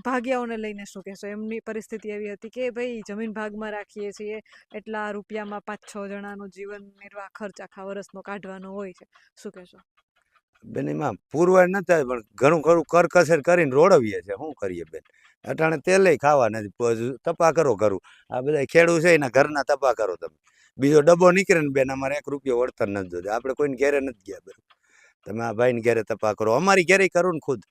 ભાગિયાઓને લઈને શું કહેશો? એમની પરિસ્થિતિ એવી હતી કે ભાઈ જમીન ભાગમાં રાખીએ છીએ, એટલા રૂપિયામાં 5-6 જણાનો જીવન નિર્વાહ ખર્ચ આખા વર્ષનો કાઢવાનો હોય છે, શું કહેશો? બેન એમાં પુરવાર ન થાય પણ ઘણું ખરું કરકસર કરીને રોડવીએ છે, શું કરીએ બેન? અટાણે તેલે ખાવા નથી, તપા કરો કરું. આ બધા ખેડૂત છે એના ઘરના તપા કરો તમે. બીજો ડબ્બો નીકળે ને બેન, અમારે 1 રૂપિયો વળતર નથી જોતું. આપણે કોઈને ઘેરે નથી ગયા બેન. તમે આ ભાઈને ઘેરે તપા કરો, અમારી ઘેરે કરું ને ખુદ.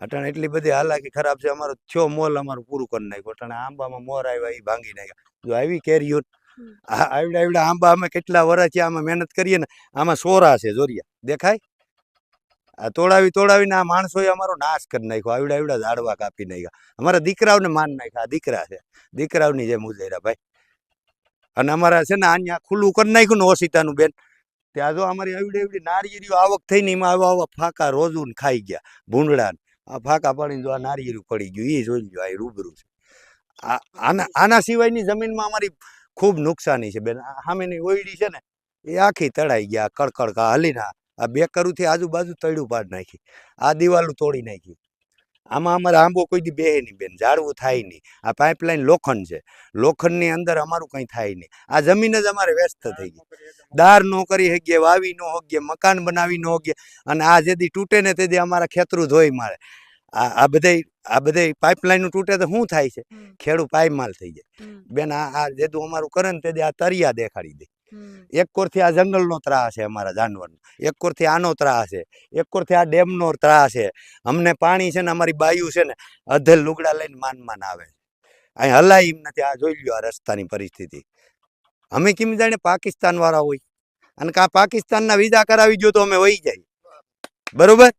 અટાણે એટલી બધી હાલાકી ખરાબ છે. અમારો થયો મોલ અમારું પૂરું કરી નાખ્યું. અટાણે આંબામાં મોર આવ્યા એ ભાંગી નાખ્યા. જો આવી કેરીઓ આવડા આવડા આંબા અમે કેટલા વર્ષથી આમાં મહેનત કરીએ ને, આમાં સોરા છે જોરિયા દેખાય. આ તોડાવીને આ માણસોએ અમારો નાશ કરી નાખ્યો. આવડા આવડા ઝાડવા કાપી નાખ્યા. અમારા દીકરાઓને માન નાખ્યા. આ દીકરા છે, દીકરાઓની જેમ ઉજેરા ભાઈ. અને અમારા છે ને અહીંયા ખુલ્લું કરી નાખ્યું ને ઓશિતાનું બેન, ત્યાં જો અમારી આવડી આવડી નારિયેરીઓ આવક થઈને એમાં આવા ફાકા રોજું ખાઈ ગયા ભૂંડડા. આ ફાકા પડીને જો આ નારિયેરી પડી ગયું એ જોઈ લો, આ રૂબરૂ છે. આના સિવાયની જમીનમાં અમારી ખૂબ નુકસાની છે બેન. સામેની ઓયડી છે ને એ આખી તળાઈ ગયા, કડકડ હલીને આ બેકરુથી આજુબાજુ તળ્યું પાડ નાખી, આ દિવાલો તોડી નાખી. આમાં અમારે આંબો કોઈ દી બેહે નહીં બેન, ઝાડવું થાય નહીં. આ પાઇપલાઇન લોખંડ છે, લોખંડની અંદર અમારું કંઈ થાય નહીં. આ જમીન જ અમારે વ્યસ્ત થઈ ગઈ. દાર ન કરી શકીએ, વાવી ન શકીએ, મકાન બનાવી ન શકીએ. અને આ જેથી તૂટે ને તેથી અમારા ખેતરું ધોઈ મારે. આ બધે પાઇપલાઇન તૂટે તો શું થાય છે? ખેડૂત પાયમાલ થઈ જાય બેન. આ જેતું અમારું કરે ને તેથી આ તરિયા દેખાડી દે. એક કોરથી આ જંગલનો ત્રાસ છે અમારા જાનવરનો, એક કોરથી આનો ત્રાસ છે, એક કોરથી આ ડેમનો ત્રાસ છે. અમને પાણી છે ને અમારી બાયુ છે ને અધેલ લુગડા લઈને માન આવે. અહીં હલાય એમ નથી. આ જોઈ લ્યો આ રસ્તાની પરિસ્થિતિ. અમે કેમ જાણે પાકિસ્તાન વાળા હોય, અને આ પાકિસ્તાનના વિઝા કરાવી ગયો તો અમે વહી જાય બરોબર.